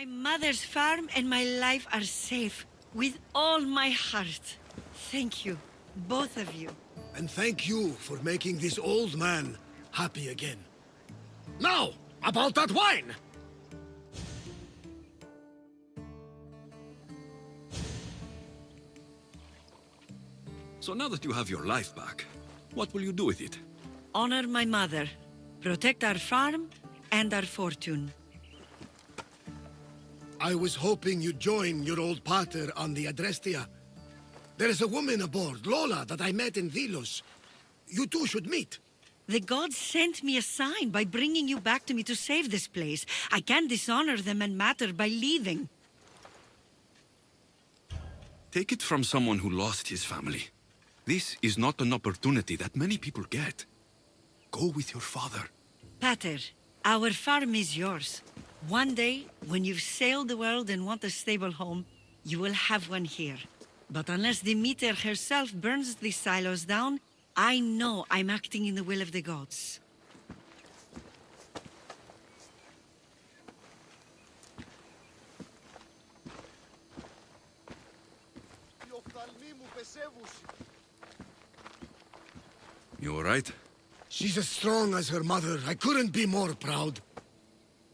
My mother's farm and my life are safe. With all my heart. Thank you, both of you. And thank you for making this old man happy again. Now, about that wine! So now that you have your life back, what will you do with it? Honor my mother. Protect our farm and our fortune. I was hoping you'd join your old pater on the Adrestia. There is a woman aboard, Lola, that I met in Vilos. You two should meet. The gods sent me a sign by bringing you back to me to save this place. I can't dishonor them and matter by leaving. Take it from someone who lost his family. This is not an opportunity that many people get. Go with your father. Pater, our farm is yours. One day, when you've sailed the world and want a stable home, you will have one here. But unless Demeter herself burns these silos down, I know I'm acting in the will of the gods. You alright? She's as strong as her mother. I couldn't be more proud.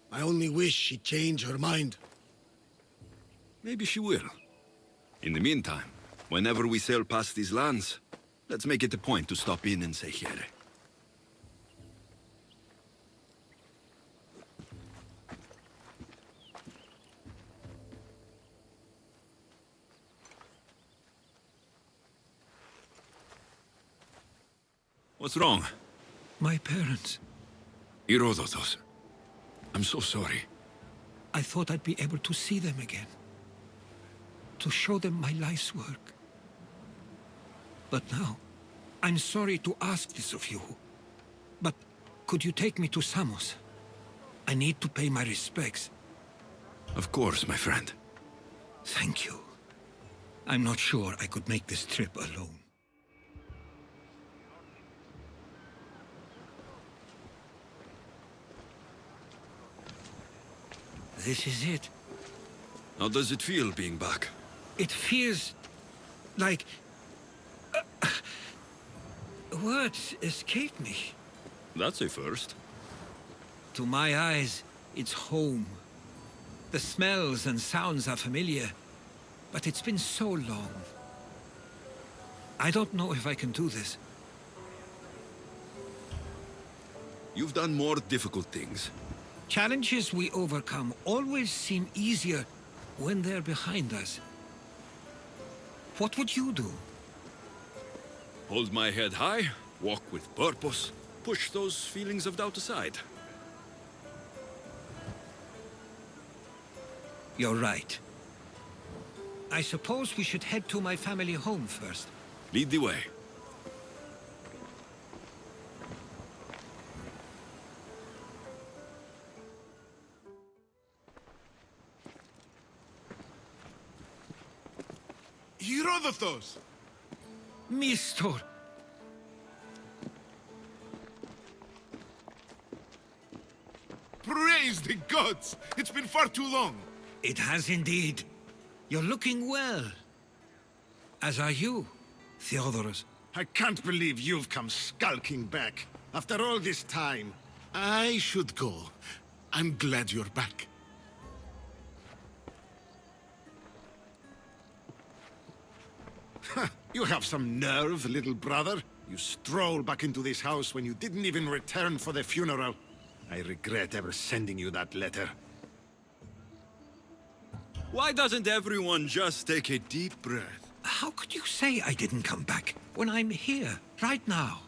I only wish she'd change her mind. Maybe she will. In the meantime, whenever we sail past these lands, let's make it a point to stop in and say here. What's wrong? My parents. Herodotos. I'm so sorry. I thought I'd be able to see them again. To show them my life's work. But now, I'm sorry to ask this of you. But could you take me to Samos? I need to pay my respects. Of course, my friend. Thank you. I'm not sure I could make this trip alone. This is it. How does it feel being back? It feels like... words escape me. That's a first. To my eyes, it's home. The smells and sounds are familiar, but it's been so long. I don't know if I can do this. You've done more difficult things. Challenges we overcome always seem easier when they're behind us. What would you do? Hold my head high, walk with purpose, push those feelings of doubt aside. You're right. I suppose we should head to my family home first. Lead the way. Herodotos! Mistor! Praise the gods! It's been far too long. It has indeed. You're looking well. As are you, Theodoros. I can't believe you've come skulking back. After all this time, I should go. I'm glad you're back. You have some nerve, little brother. You stroll back into this house when you didn't even return for the funeral. I regret ever sending you that letter. Why doesn't everyone just take a deep breath? How could you say I didn't come back when I'm here, right now?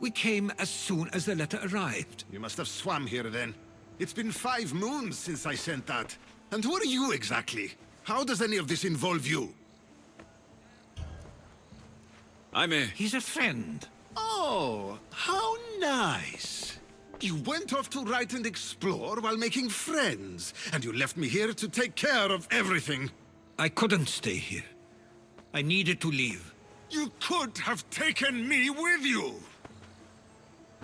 We came as soon as the letter arrived. You must have swum here then. It's been 5 moons since I sent that. And who are you exactly? How does any of this involve you? He's a friend. Oh, how nice. You went off to write and explore while making friends, and you left me here to take care of everything. I couldn't stay here. I needed to leave. You could have taken me with you.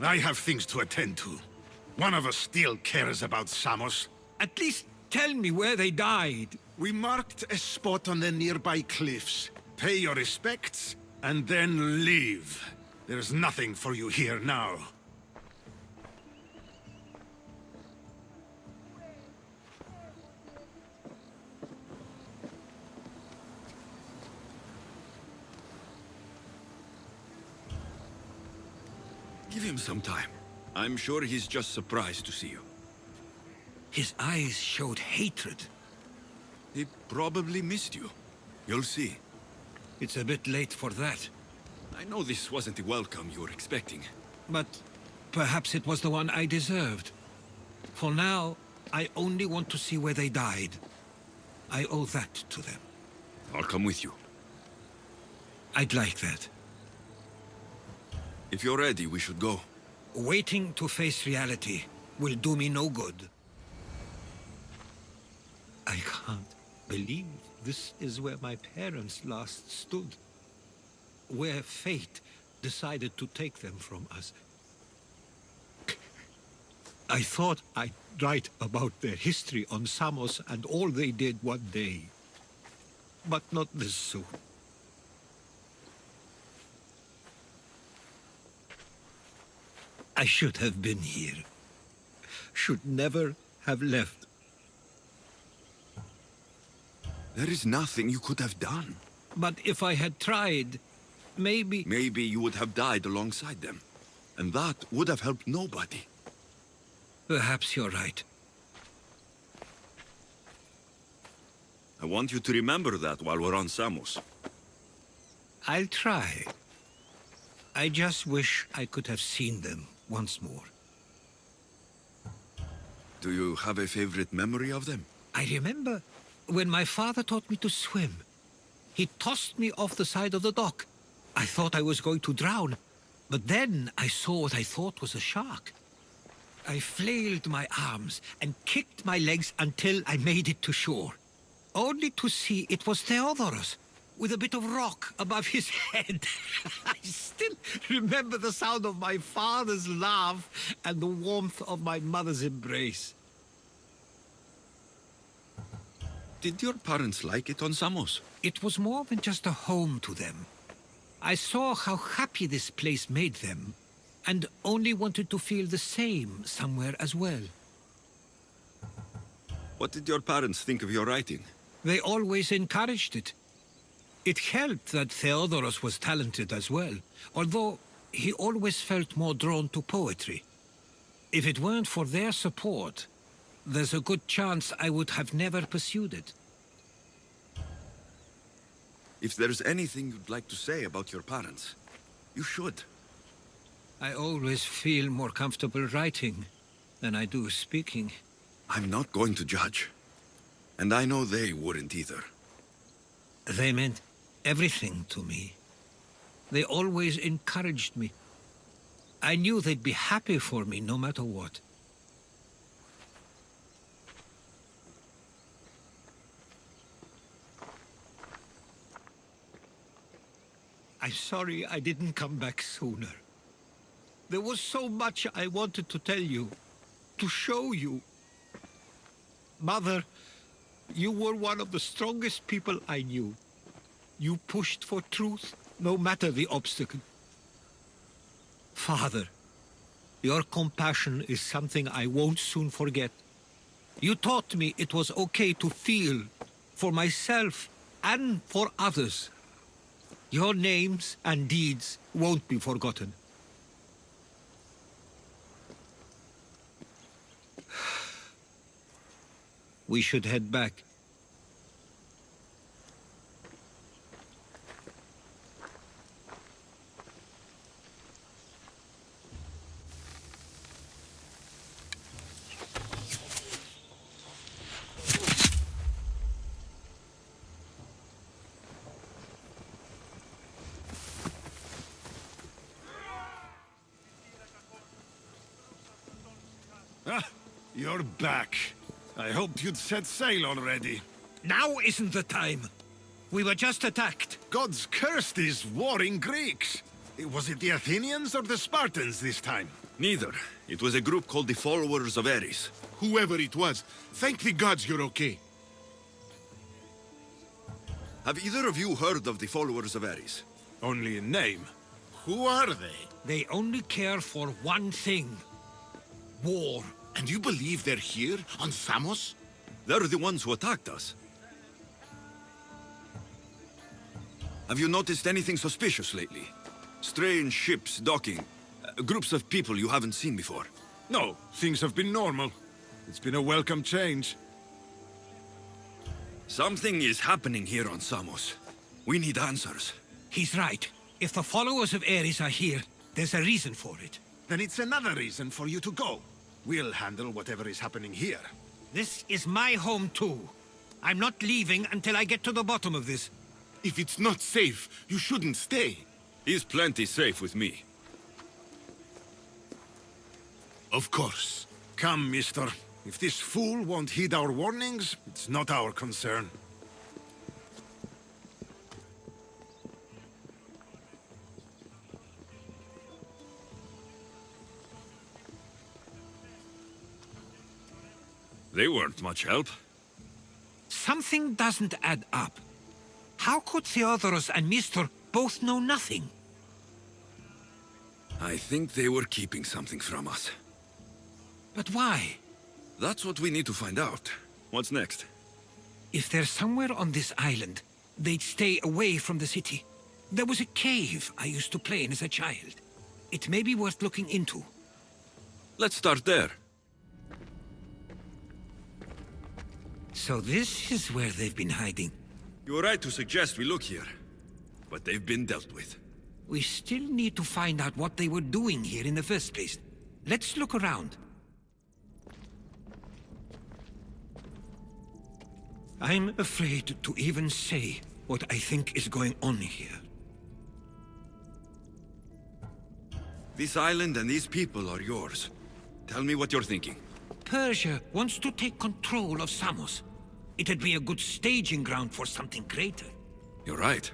I have things to attend to. One of us still cares about Samos. At least Tell me where they died. We marked a spot on the nearby cliffs. Pay your respects, and then leave. There's nothing for you here now. Give him some time. I'm sure he's just surprised to see you. His eyes showed hatred. He probably missed you. You'll see. It's a bit late for that. I know this wasn't the welcome you were expecting. But perhaps it was the one I deserved. For now, I only want to see where they died. I owe that to them. I'll come with you. I'd like that. If you're ready, we should go. Waiting to face reality will do me no good. I can't believe this is where my parents last stood. Where fate decided to take them from us. I thought I'd write about their history on Samos and all they did one day. But not this soon. I should have been here. Should never have left. There is nothing you could have done. But if I had tried, maybe... Maybe you would have died alongside them. And that would have helped nobody. Perhaps you're right. I want you to remember that while we're on Samos. I'll try. I just wish I could have seen them once more. Do you have a favorite memory of them? I remember when my father taught me to swim. He tossed me off the side of the dock. I thought I was going to drown, but then I saw what I thought was a shark. I flailed my arms and kicked my legs until I made it to shore, only to see it was Theodorus, with a bit of rock above his head. I still remember the sound of my father's laugh and the warmth of my mother's embrace. Did your parents like it on Samos? It was more than just a home to them. I saw how happy this place made them, and only wanted to feel the same somewhere as well. What did your parents think of your writing? They always encouraged it. It helped that Theodorus was talented as well, although he always felt more drawn to poetry. If it weren't for their support, there's a good chance I would have never pursued it. If there's anything you'd like to say about your parents, you should. I always feel more comfortable writing than I do speaking. I'm not going to judge. And I know they wouldn't either. They meant everything to me. They always encouraged me. I knew they'd be happy for me no matter what. I'm sorry I didn't come back sooner. There was so much I wanted to tell you, to show you. Mother, you were one of the strongest people I knew. You pushed for truth, no matter the obstacle. Father, your compassion is something I won't soon forget. You taught me it was okay to feel, for myself and for others. Your names and deeds won't be forgotten. We should head back. Ah, you're back. I hoped you'd set sail already. Now isn't the time. We were just attacked. Gods cursed these warring Greeks. Was it the Athenians or the Spartans this time? Neither. It was a group called the Followers of Ares. Whoever it was, thank the gods you're okay. Have either of you heard of the Followers of Ares? Only in name. Who are they? They only care for one thing. War. And you believe they're here, on Samos? They're the ones who attacked us. Have you noticed anything suspicious lately? Strange ships docking, groups of people you haven't seen before. No, things have been normal. It's been a welcome change. Something is happening here on Samos. We need answers. He's right. If the followers of Ares are here, there's a reason for it. Then it's another reason for you to go. We'll handle whatever is happening here. This is my home too. I'm not leaving until I get to the bottom of this. If it's not safe, you shouldn't stay. He's plenty safe with me. Of course. Come, mister. If this fool won't heed our warnings, it's not our concern. They weren't much help. Something doesn't add up. How could Theodoros and Mistor both know nothing? I think they were keeping something from us. But why? That's what we need to find out. What's next? If they're somewhere on this island, they'd stay away from the city. There was a cave I used to play in as a child. It may be worth looking into. Let's start there. So this is where they've been hiding. You were right to suggest we look here. But they've been dealt with. We still need to find out what they were doing here in the first place. Let's look around. I'm afraid to even say what I think is going on here. This island and these people are yours. Tell me what you're thinking. Persia wants to take control of Samos. It'd be a good staging ground for something greater. You're right.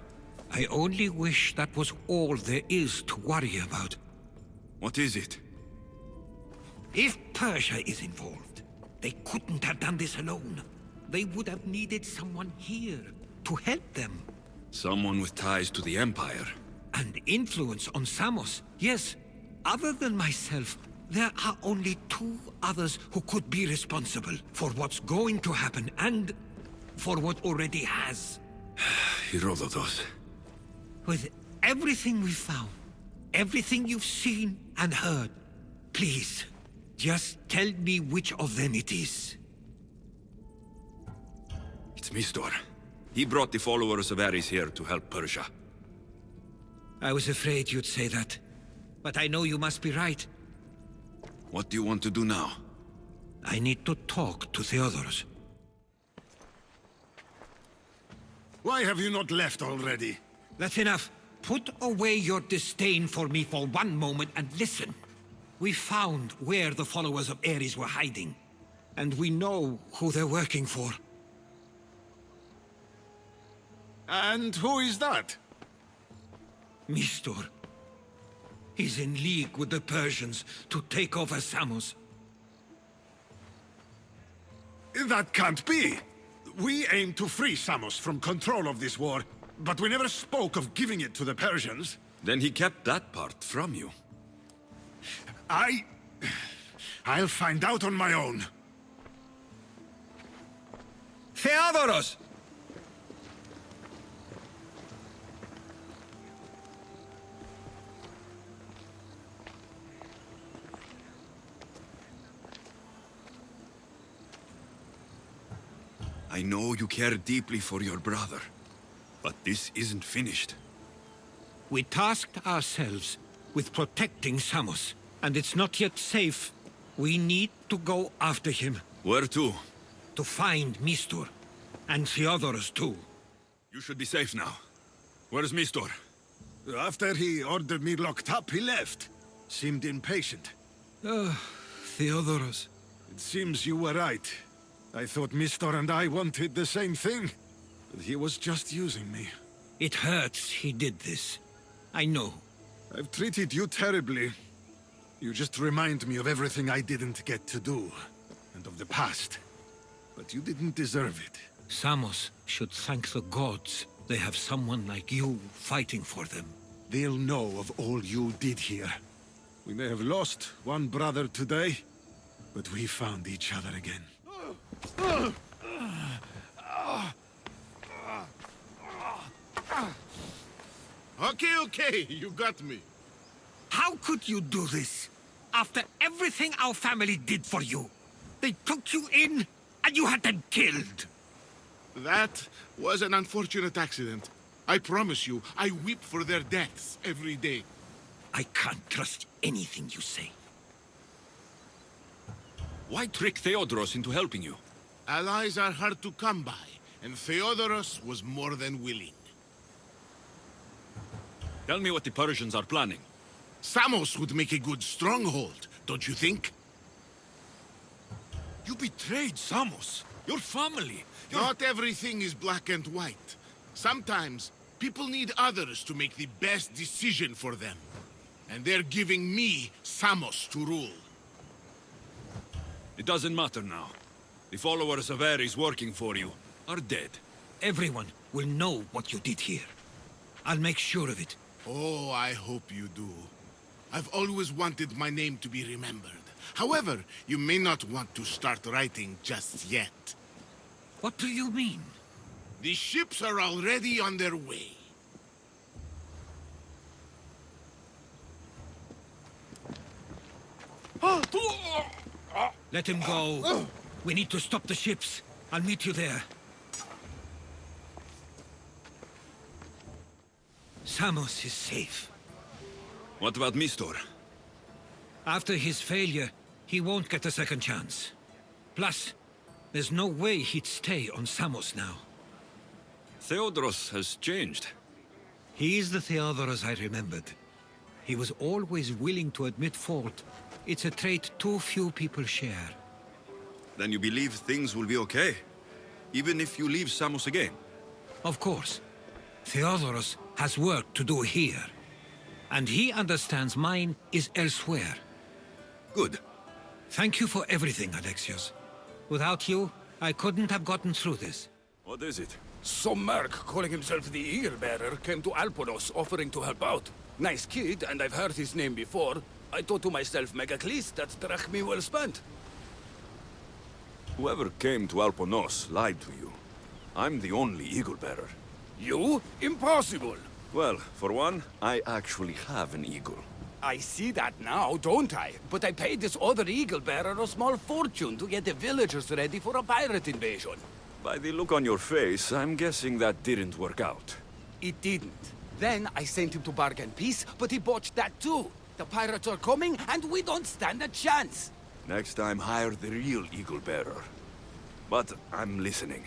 I only wish that was all there is to worry about. What is it? If Persia is involved, they couldn't have done this alone. They would have needed someone here to help them. Someone with ties to the Empire. And influence on Samos. Yes, other than myself, there are only two others who could be responsible for what's going to happen and for what already has. Herodotus. With everything we've found, everything you've seen and heard, please, just tell me which of them it is. It's Mistor. He brought the followers of Ares here to help Persia. I was afraid you'd say that, but I know you must be right. What do you want to do now? I need to talk to Theodoros. Why have you not left already? That's enough. Put away your disdain for me for one moment and listen. We found where the followers of Ares were hiding, and we know who they're working for. And who is that? Mistor. He's in league with the Persians to take over Samos. That can't be. We aim to free Samos from control of this war, but we never spoke of giving it to the Persians. Then he kept that part from you. I'll find out on my own. Theodoros! I know you care deeply for your brother, but this isn't finished. We tasked ourselves with protecting Samos, and it's not yet safe. We need to go after him. Where to? To find Mistor. And Theodoros too. You should be safe now. Where's Mistor? After he ordered me locked up, he left. Seemed impatient. Theodoros. It seems you were right. I thought Mistor and I wanted the same thing. But he was just using me. It hurts he did this. I know. I've treated you terribly. You just remind me of everything I didn't get to do, and of the past. But you didn't deserve it. Samos should thank the gods they have someone like you fighting for them. They'll know of all you did here. We may have lost one brother today, but we found each other again. Okay, you got me. How could you do this? After everything our family did for you. They took you in, and you had them killed. That was an unfortunate accident. I promise you, I weep for their deaths every day. I can't trust anything you say. Why trick Theodoros into helping you? Allies are hard to come by, and Theodoros was more than willing. Tell me what the Persians are planning. Samos would make a good stronghold, don't you think? You betrayed Samos, your family. Not everything is black and white. Sometimes, people need others to make the best decision for them. And they're giving me Samos to rule. It doesn't matter now. The followers of Ares working for you are dead. Everyone will know what you did here. I'll make sure of it. Oh, I hope you do. I've always wanted my name to be remembered. However, you may not want to start writing just yet. What do you mean? The ships are already on their way. Let him go. We need to stop the ships. I'll meet you there. Samos is safe. What about Mistor? After his failure, he won't get a second chance. Plus, there's no way he'd stay on Samos now. Theodoros has changed. He's the Theodoros I remembered. He was always willing to admit fault. It's a trait too few people share. Then you believe things will be okay? Even if you leave Samos again? Of course. Theodoros has work to do here. And he understands mine is elsewhere. Good. Thank you for everything, Alexios. Without you, I couldn't have gotten through this. What is it? Some merc calling himself the Eagle Bearer came to Alponos offering to help out. Nice kid, and I've heard his name before. I thought to myself, Megacles, that's drachmi well spent. Whoever came to Alponos lied to you. I'm the only Eagle Bearer. You? Impossible! Well, for one, I actually have an eagle. I see that now, don't I? But I paid this other Eagle Bearer a small fortune to get the villagers ready for a pirate invasion. By the look on your face, I'm guessing that didn't work out. It didn't. Then I sent him to bargain peace, but he botched that too. The pirates are coming, and we don't stand a chance. Next time, hire the real Eagle Bearer. But I'm listening.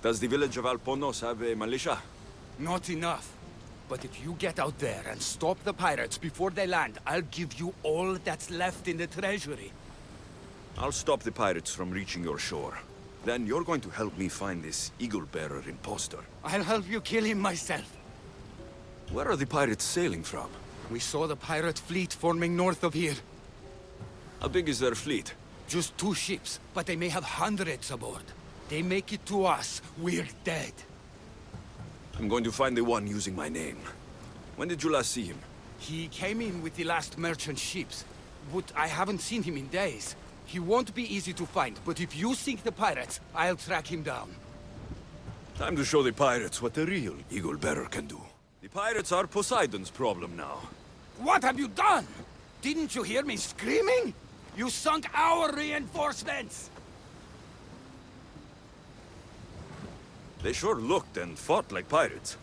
Does the village of Alponos have a militia? Not enough. But if you get out there and stop the pirates before they land, I'll give you all that's left in the treasury. I'll stop the pirates from reaching your shore. Then you're going to help me find this Eagle Bearer imposter. I'll help you kill him myself. Where are the pirates sailing from? We saw the pirate fleet forming north of here. How big is their fleet? Just 2 ships, but they may have hundreds aboard. They make it to us, we're dead. I'm going to find the one using my name. When did you last see him? He came in with the last merchant ships, but I haven't seen him in days. He won't be easy to find, but if you sink the pirates, I'll track him down. Time to show the pirates what a real Eagle Bearer can do. The pirates are Poseidon's problem now. What have you done? Didn't you hear me screaming? You sunk our reinforcements! They sure looked and fought like pirates.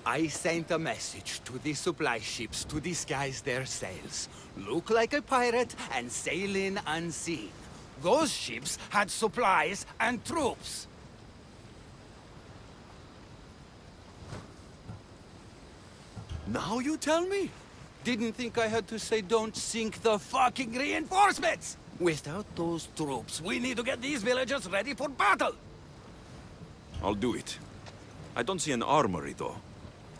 I sent a message to the supply ships to disguise their sails. Look like a pirate and sail in unseen. Those ships had supplies and troops. Now you tell me? Didn't think I had to say don't sink the fucking reinforcements! Without those troops, we need to get these villagers ready for battle! I'll do it. I don't see an armory, though.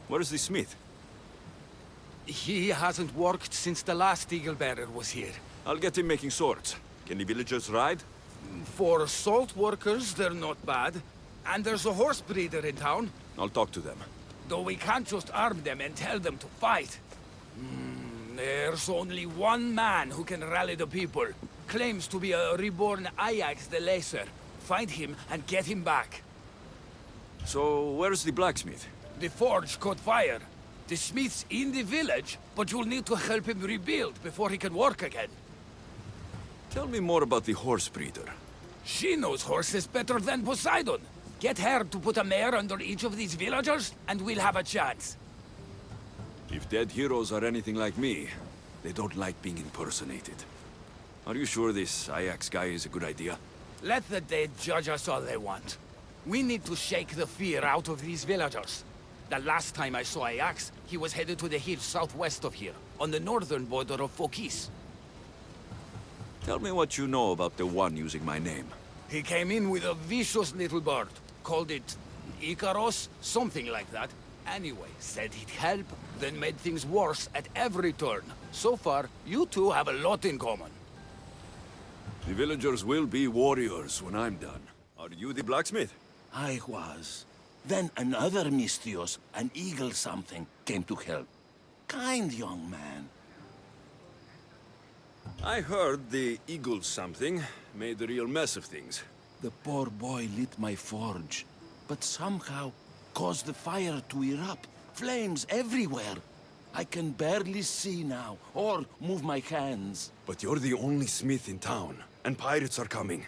Where's the smith? He hasn't worked since the last Eagle Bearer was here. I'll get him making swords. Can the villagers ride? For salt workers, they're not bad. And there's a horse breeder in town. I'll talk to them. Though we can't just arm them and tell them to fight. There's only one man who can rally the people. Claims to be a reborn Ajax the Lesser. Find him and get him back. So, where's the blacksmith? The forge caught fire. The smith's in the village, but you'll need to help him rebuild before he can work again. Tell me more about the horse breeder. She knows horses better than Poseidon. Get her to put a mare under each of these villagers, and we'll have a chance. If dead heroes are anything like me, they don't like being impersonated. Are you sure this Ajax guy is a good idea? Let the dead judge us all they want. We need to shake the fear out of these villagers. The last time I saw Ajax, he was headed to the hills southwest of here, on the northern border of Phokis. Tell me what you know about the one using my name. He came in with a vicious little bird. Called it Icaros, something like that. Anyway, said he'd help, then made things worse at every turn. So far, you two have a lot in common. The villagers will be warriors when I'm done. Are you the blacksmith? I was. Then another Misthios, an eagle something, came to help. Kind young man. I heard the eagle something made a real mess of things. The poor boy lit my forge, but somehow caused the fire to erupt. Flames everywhere. I can barely see now, or move my hands. But you're the only smith in town, and pirates are coming.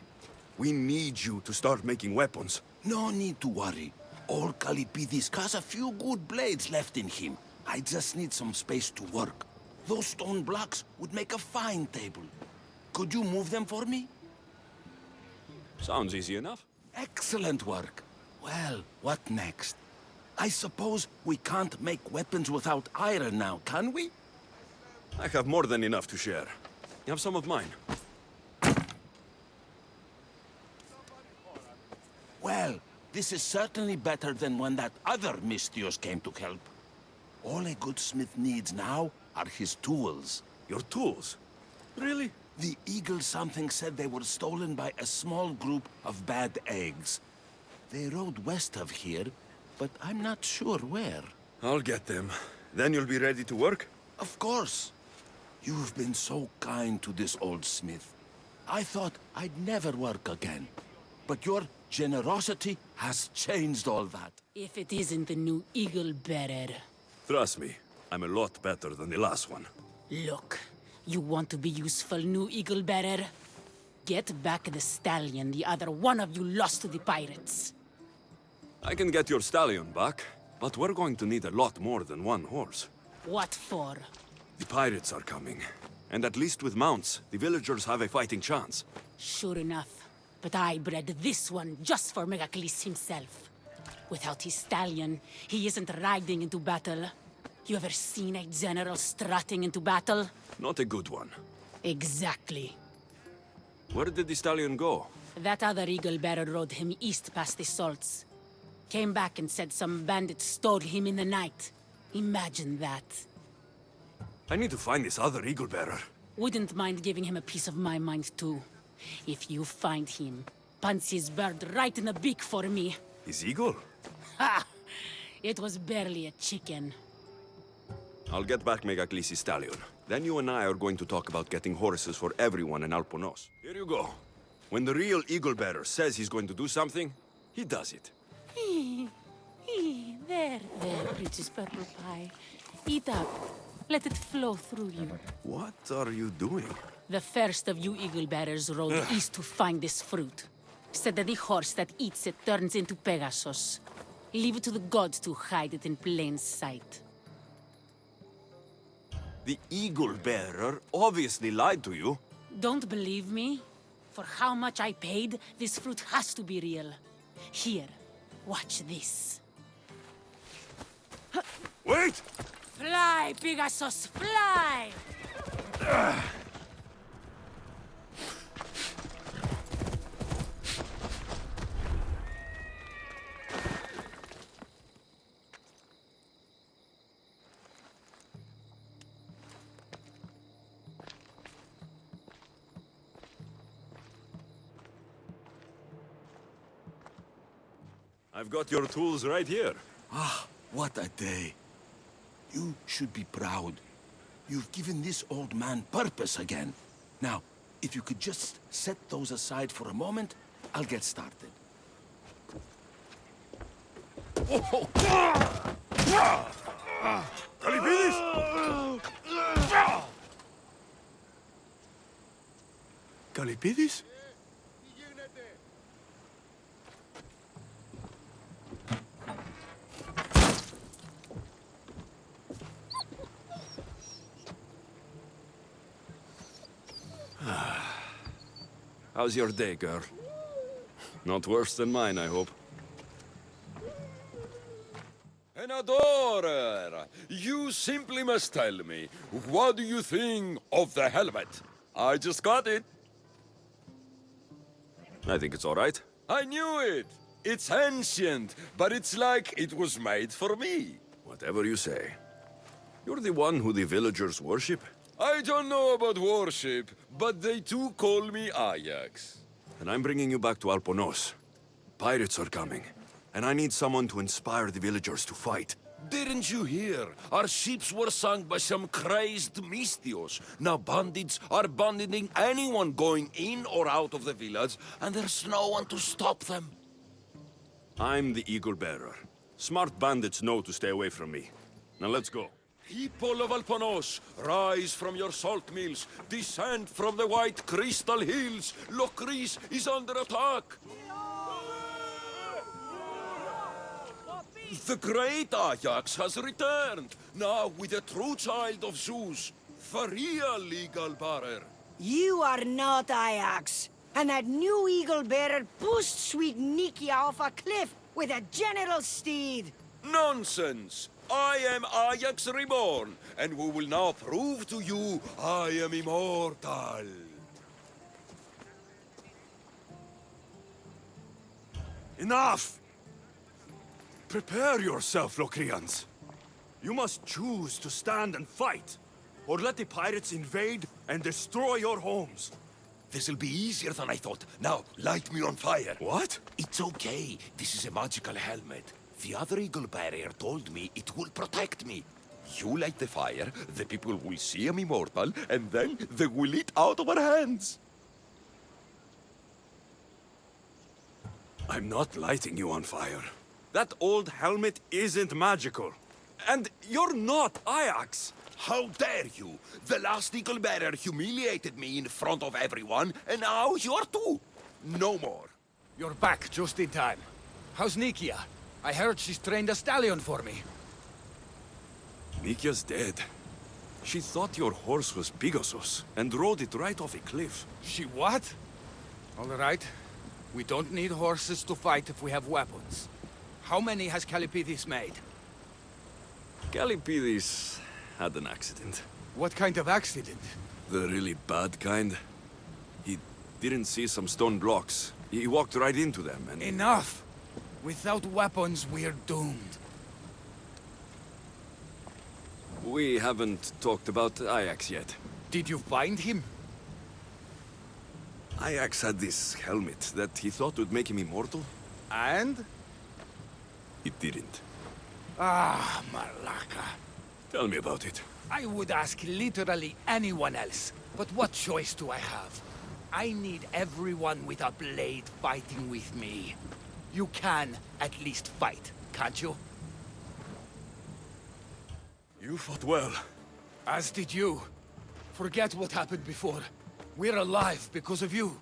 We need you to start making weapons. No need to worry. Old Kalipidis has a few good blades left in him. I just need some space to work. Those stone blocks would make a fine table. Could you move them for me? Sounds easy enough. Excellent work. Well, what next? I suppose we can't make weapons without iron now, can we? I have more than enough to share. You have some of mine. Well, this is certainly better than when that other Misthios came to help. All a good smith needs now are his tools. Your tools? Really? The eagle something said they were stolen by a small group of bad eggs. They rode west of here, but I'm not sure where. I'll get them. Then you'll be ready to work? Of course. You've been so kind to this old smith. I thought I'd never work again. But your generosity has changed all that. If it isn't the new Eagle Bearer. Trust me, I'm a lot better than the last one. Look, you want to be useful, new Eagle Bearer? Get back the stallion the other one of you lost to the pirates. I can get your stallion back, but we're going to need a lot more than one horse. What for? The pirates are coming, and at least with mounts, the villagers have a fighting chance. Sure enough. But I bred this one just for Megacles himself. Without his stallion, he isn't riding into battle. You ever seen a general strutting into battle? Not a good one. Exactly. Where did the stallion go? That other Eagle Bearer rode him east past the salts. Came back and said some bandits stole him in the night. Imagine that. I need to find this other eagle bearer. Wouldn't mind giving him a piece of my mind too. If you find him, punch his bird right in the beak for me. His eagle? Ha! It was barely a chicken. I'll get back Megacles' stallion. Then you and I are going to talk about getting horses for everyone in Alponos. Here you go. When the real eagle bearer says he's going to do something, he does it. There, Princess Purple Pie. Eat up. Let it flow through you. What are you doing? The first of you Eagle Bearers rode east to find this fruit. Said that the horse that eats it turns into Pegasus. Leave it to the gods to hide it in plain sight. The eagle bearer obviously lied to you. Don't believe me? For how much I paid, this fruit has to be real. Here, watch this. Wait! Fly, Pegasus, fly! I've got your tools right here. Ah, what a day. You should be proud. You've given this old man purpose again. Now, if you could just set those aside for a moment, I'll get started. Kalipidis! Kalipidis? How's your day, girl? Not worse than mine, I hope. An adorer! You simply must tell me, what do you think of the helmet? I just got it. I think it's all right. I knew it! It's ancient, but it's like it was made for me. Whatever you say. You're the one who the villagers worship? I don't know about worship, but they too call me Ajax. And I'm bringing you back to Alponos. Pirates are coming, and I need someone to inspire the villagers to fight. Didn't you hear? Our ships were sunk by some crazed Mystios. Now bandits are banditing anyone going in or out of the village, and there's no one to stop them. I'm the Eagle Bearer. Smart bandits know to stay away from me. Now let's go. People of Alponos, rise from your salt mills, descend from the white crystal hills. Lokris is under attack. The great Ajax has returned, now with a true child of Zeus, the real Eagle Bearer. You are not Ajax. And that new Eagle Bearer pushed sweet Nikia off a cliff with a general steed. Nonsense! I am Ajax reborn, and we will now prove to you I am immortal. Enough! Prepare yourself, Locrians. You must choose to stand and fight, or let the pirates invade and destroy your homes. This'll be easier than I thought. Now, light me on fire. What? It's okay. This is a magical helmet. The other Eagle Barrier told me it will protect me. You light the fire, the people will see I'm immortal, and then they will eat out of our hands. I'm not lighting you on fire. That old helmet isn't magical. And you're not Ajax. How dare you? The last Eagle Bearer humiliated me in front of everyone, and now you're too. No more. You're back just in time. How's Nikia? I heard she's trained a stallion for me. Nikia's dead. She thought your horse was Pegasus and rode it right off a cliff. She what? All right. We don't need horses to fight if we have weapons. How many has Kalipidis made? Kalipidis had an accident. What kind of accident? The really bad kind. He didn't see some stone blocks. He walked right into them and... Enough! Without weapons, we're doomed. We haven't talked about Ajax yet. Did you find him? Ajax had this helmet that he thought would make him immortal. And? It didn't. Ah, Malaka. Tell me about it. I would ask literally anyone else, but what choice do I have? I need everyone with a blade fighting with me. You can at least fight, can't you? You fought well. As did you. Forget what happened before. We're alive because of you.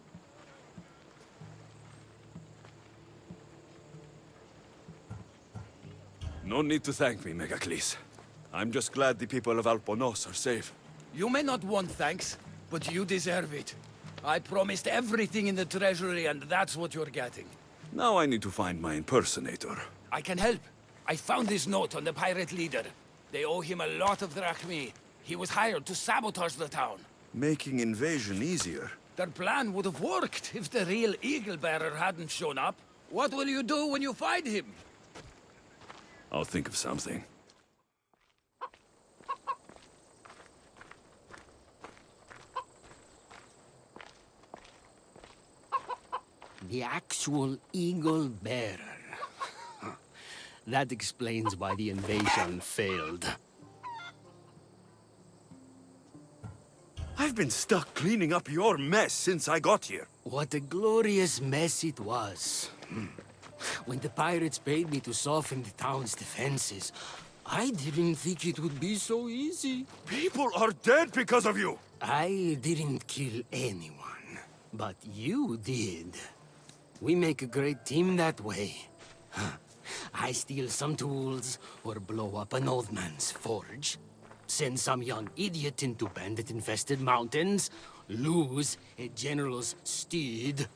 No need to thank me, Megacles. I'm just glad the people of Alponos are safe. You may not want thanks, but you deserve it. I promised everything in the treasury, and that's what you're getting. Now I need to find my impersonator. I can help. I found this note on the pirate leader. They owe him a lot of drachmi. He was hired to sabotage the town. Making invasion easier. Their plan would have worked if the real Eagle Bearer hadn't shown up. What will you do when you find him? I'll think of something. The actual Eagle Bearer. That explains why the invasion failed. I've been stuck cleaning up your mess since I got here. What a glorious mess it was. When the pirates paid me to soften the town's defenses, I didn't think it would be so easy. People are dead because of you! I didn't kill anyone, but you did. We make a great team that way. I steal some tools, or blow up an old man's forge, send some young idiot into bandit-infested mountains, lose a general's steed,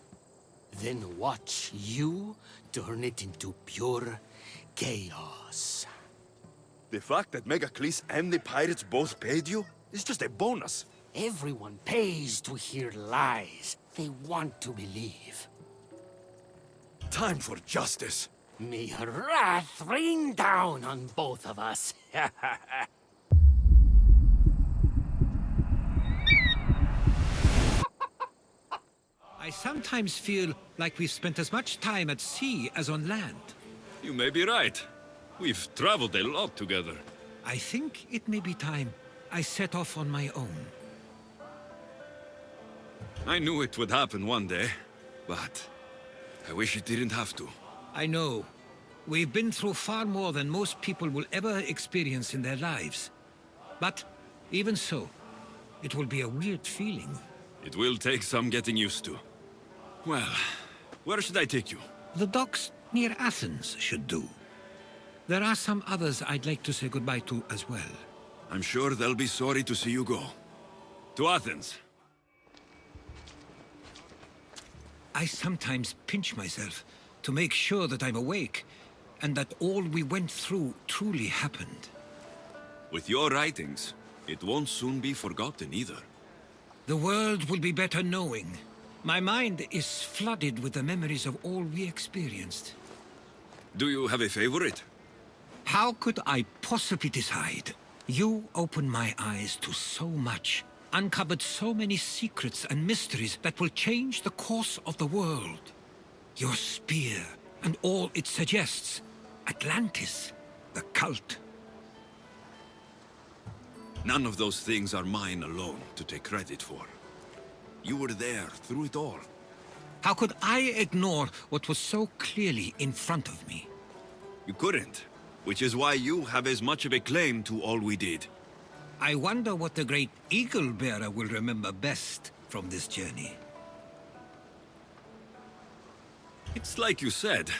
then watch you turn it into pure chaos. The fact that Megacles and the pirates both paid you is just a bonus. Everyone pays to hear lies they want to believe. Time for justice. May her wrath rain down on both of us. I sometimes feel like we've spent as much time at sea as on land. You may be right. We've traveled a lot together. I think it may be time I set off on my own. I knew it would happen one day, but I wish it didn't have to. I know. We've been through far more than most people will ever experience in their lives. But even so, it will be a weird feeling. It will take some getting used to. Well, where should I take you? The docks near Athens should do. There are some others I'd like to say goodbye to as well. I'm sure they'll be sorry to see you go. To Athens. I sometimes pinch myself to make sure that I'm awake, and that all we went through truly happened. With your writings, it won't soon be forgotten either. The world will be better knowing. My mind is flooded with the memories of all we experienced. Do you have a favorite? How could I possibly decide? You opened my eyes to so much, uncovered so many secrets and mysteries that will change the course of the world. Your spear, and all it suggests. Atlantis, the cult. None of those things are mine alone to take credit for. You were there through it all. How could I ignore what was so clearly in front of me? You couldn't, which is why you have as much of a claim to all we did. I wonder what the great Eagle Bearer will remember best from this journey. It's like you said.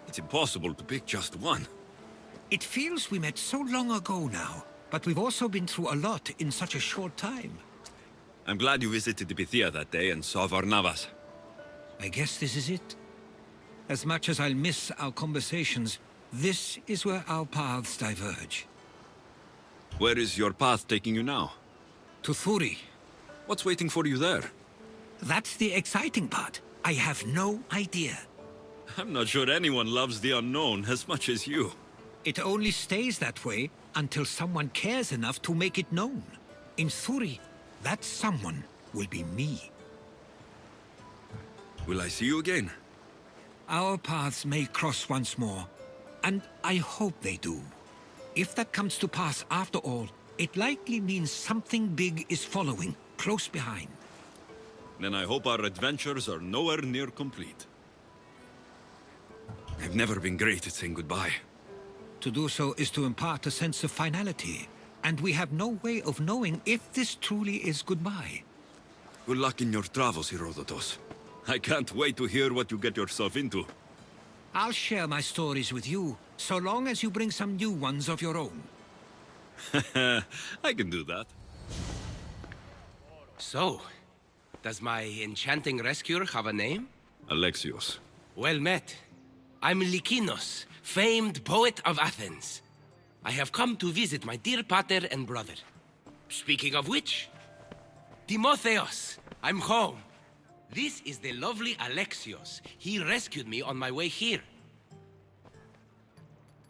It's impossible to pick just one. It feels we met so long ago now, but we've also been through a lot in such a short time. I'm glad you visited Pythia that day and saw Varnavas. I guess this is it. As much as I'll miss our conversations, this is where our paths diverge. Where is your path taking you now? To Thuri. What's waiting for you there? That's the exciting part. I have no idea. I'm not sure anyone loves the unknown as much as you. It only stays that way until someone cares enough to make it known. In Thuri, that someone will be me. Will I see you again? Our paths may cross once more, and I hope they do. If that comes to pass after all, it likely means something big is following, close behind. Then I hope our adventures are nowhere near complete. I've never been great at saying goodbye. To do so is to impart a sense of finality, and we have no way of knowing if this truly is goodbye. Good luck in your travels, Herodotus. I can't wait to hear what you get yourself into. I'll share my stories with you, so long as you bring some new ones of your own. I can do that. So, does my enchanting rescuer have a name? Alexios. Well met. I'm Lykinos, famed poet of Athens. I have come to visit my dear pater and brother. Speaking of which, Timotheos, I'm home. This is the lovely Alexios. He rescued me on my way here.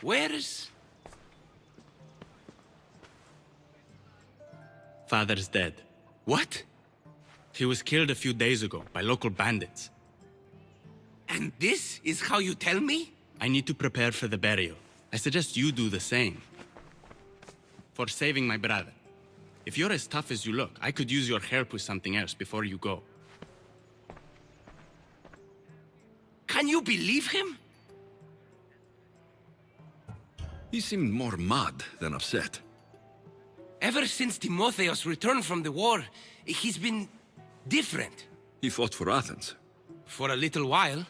Where's... Father's dead. What? He was killed a few days ago by local bandits. And this is how you tell me? I need to prepare for the burial. I suggest you do the same. For saving my brother. If you're as tough as you look, I could use your help with something else before you go. Can you believe him? He seemed more mad than upset. Ever since Timotheos returned from the war, he's been different. He fought for Athens. For a little while.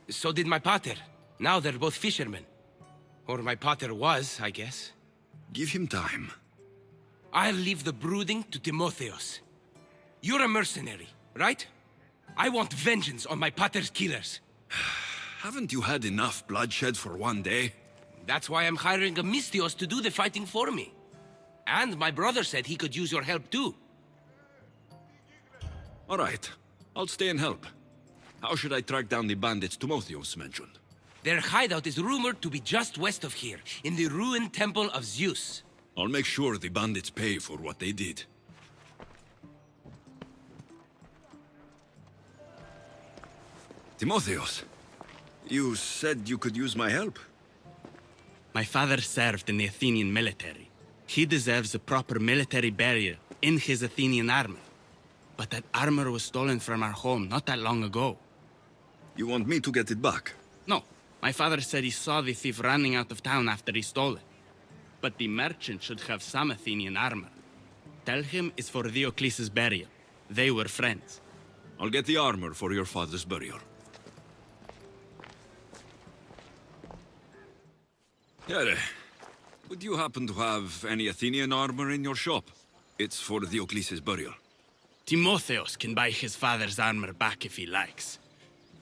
So did my pater. Now they're both fishermen. Or my pater was, I guess. Give him time. I'll leave the brooding to Timotheos. You're a mercenary, right? I want vengeance on my pater's killers. Haven't you had enough bloodshed for one day? That's why I'm hiring a Mystios to do the fighting for me. And my brother said he could use your help too. All right. I'll stay and help. How should I track down the bandits Timotheos mentioned? Their hideout is rumored to be just west of here, in the ruined temple of Zeus. I'll make sure the bandits pay for what they did. Timotheos, you said you could use my help? My father served in the Athenian military. He deserves a proper military burial in his Athenian armor. But that armor was stolen from our home not that long ago. You want me to get it back? No. My father said he saw the thief running out of town after he stole it. But the merchant should have some Athenian armor. Tell him it's for Diocles' burial. They were friends. I'll get the armor for your father's burial. Here, would you happen to have any Athenian armor in your shop? It's for Diocles' burial. Timotheos can buy his father's armor back if he likes.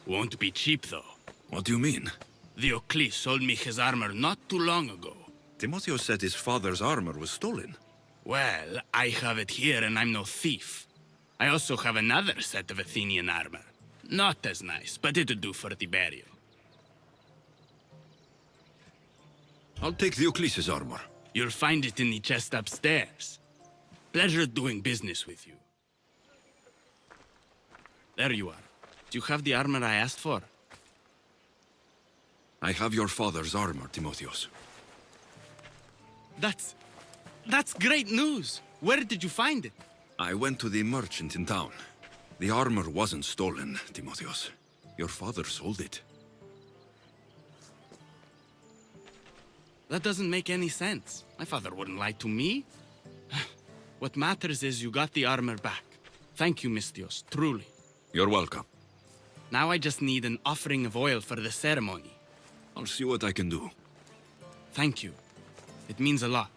Won't be cheap, though. What do you mean? Diocles sold me his armor not too long ago. Timotheos said his father's armor was stolen. Well, I have it here and I'm no thief. I also have another set of Athenian armor. Not as nice, but it'll do for the burial. I'll take Diocles' armor. You'll find it in the chest upstairs. Pleasure doing business with you. There you are. Do you have the armor I asked for? I have your father's armor, Timotheos. That's great news! Where did you find it? I went to the merchant in town. The armor wasn't stolen, Timotheos. Your father sold it. That doesn't make any sense. My father wouldn't lie to me. What matters is you got the armor back. Thank you, Mystios, truly. You're welcome. Now I just need an offering of oil for the ceremony. I'll see what I can do. Thank you. It means a lot.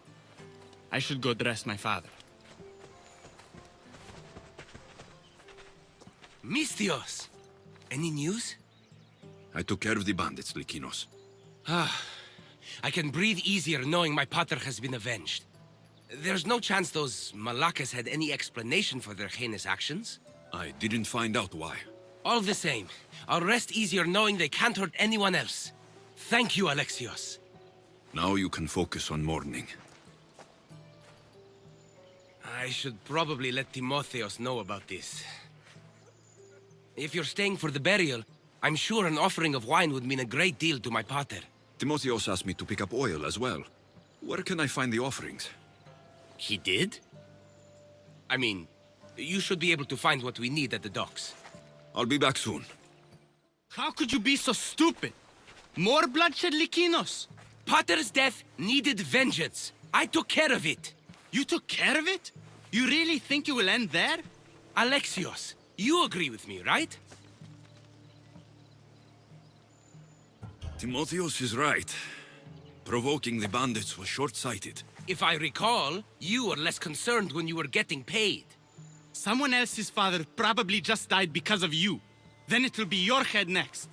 I should go dress my father. Mystios! Any news? I took care of the bandits, Lykinos. I can breathe easier knowing my pater has been avenged. There's no chance those Malakas had any explanation for their heinous actions? I didn't find out why. All the same, I'll rest easier knowing they can't hurt anyone else. Thank you, Alexios. Now you can focus on mourning. I should probably let Timotheos know about this. If you're staying for the burial, I'm sure an offering of wine would mean a great deal to my pater. Timotheos asked me to pick up oil as well. Where can I find the offerings? He did? I mean, you should be able to find what we need at the docks. I'll be back soon. How could you be so stupid? More bloodshed, Lykinos? Pater's death needed vengeance. I took care of it. You took care of it? You really think you will end there? Alexios, you agree with me, right? Timotheos is right. Provoking the bandits was short-sighted. If I recall, you were less concerned when you were getting paid. Someone else's father probably just died because of you. Then it will be your head next.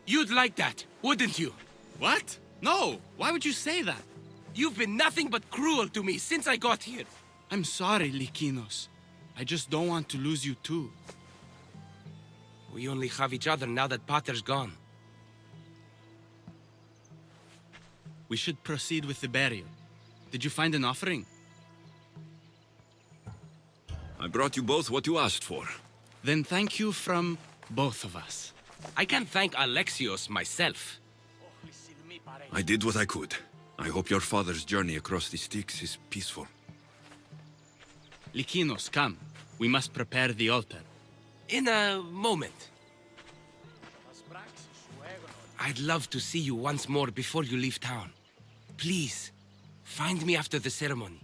You'd like that, wouldn't you? What? No! Why would you say that? You've been nothing but cruel to me since I got here. I'm sorry, Lykinos. I just don't want to lose you too. We only have each other now that Pater's gone. We should proceed with the burial. Did you find an offering? I brought you both what you asked for. Then thank you from both of us. I can't thank Alexios myself. I did what I could. I hope your father's journey across the Styx is peaceful. Lykinos, come. We must prepare the altar. In a moment. I'd love to see you once more before you leave town. Please, find me after the ceremony.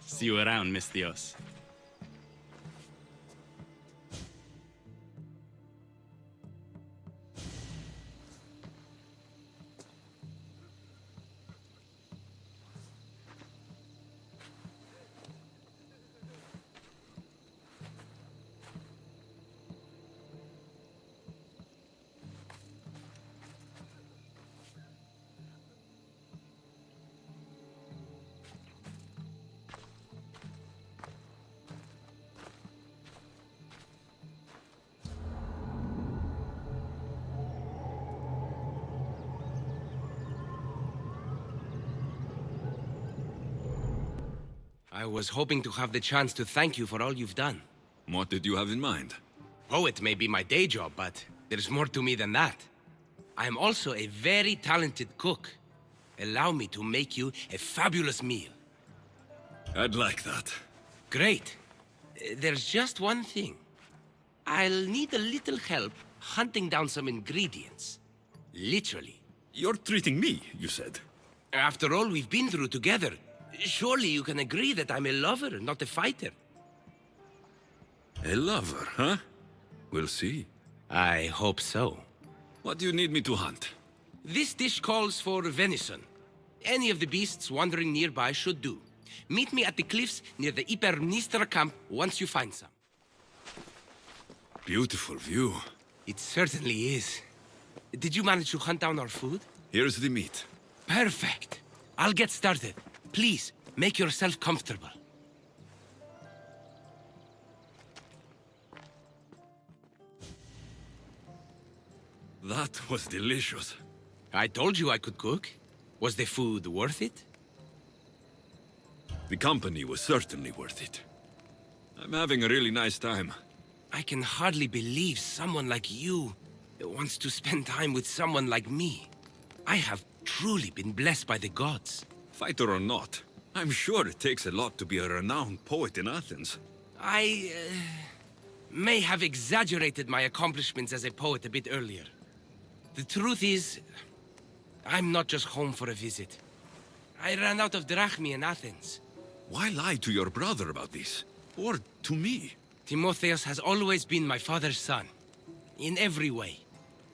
See you around, Mistios. I was hoping to have the chance to thank you for all you've done. What did you have in mind? Poet may be my day job, but there's more to me than that. I am also a very talented cook. Allow me to make you a fabulous meal. I'd like that. Great. There's just one thing. I'll need a little help hunting down some ingredients. Literally. You're treating me, you said. After all we've been through together, surely you can agree that I'm a lover, not a fighter. A lover, huh? We'll see. I hope so. What do you need me to hunt? This dish calls for venison. Any of the beasts wandering nearby should do. Meet me at the cliffs near the Ipermnistra camp once you find some. Beautiful view. It certainly is. Did you manage to hunt down our food? Here's the meat. Perfect. I'll get started. Please, make yourself comfortable. That was delicious. I told you I could cook. Was the food worth it? The company was certainly worth it. I'm having a really nice time. I can hardly believe someone like you wants to spend time with someone like me. I have truly been blessed by the gods. Fighter or not, I'm sure it takes a lot to be a renowned poet in Athens. I may have exaggerated my accomplishments as a poet a bit earlier. The truth is, I'm not just home for a visit. I ran out of drachmi in Athens. Why lie to your brother about this? Or to me? Timotheus has always been my father's son. In every way.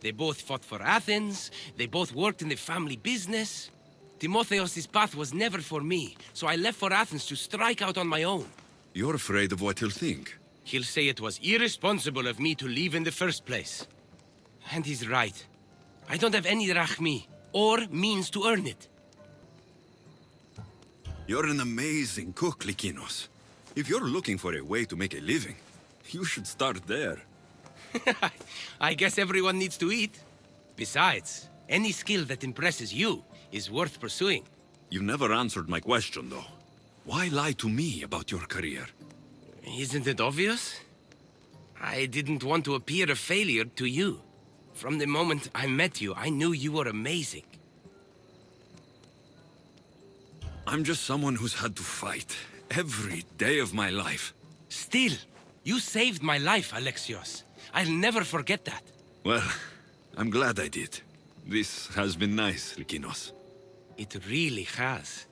They both fought for Athens, they both worked in the family business. Timotheus' path was never for me, so I left for Athens to strike out on my own. You're afraid of what he'll think. He'll say it was irresponsible of me to leave in the first place. And he's right. I don't have any drachmi, or means to earn it. You're an amazing cook, Lykinos. If you're looking for a way to make a living, you should start there. I guess everyone needs to eat. Besides, any skill that impresses you is worth pursuing. You never answered my question, though. Why lie to me about your career? Isn't it obvious? I didn't want to appear a failure to you. From the moment I met you, I knew you were amazing. I'm just someone who's had to fight every day of my life. Still, you saved my life, Alexios. I'll never forget that. Well, I'm glad I did. This has been nice, Lykinos. It really has.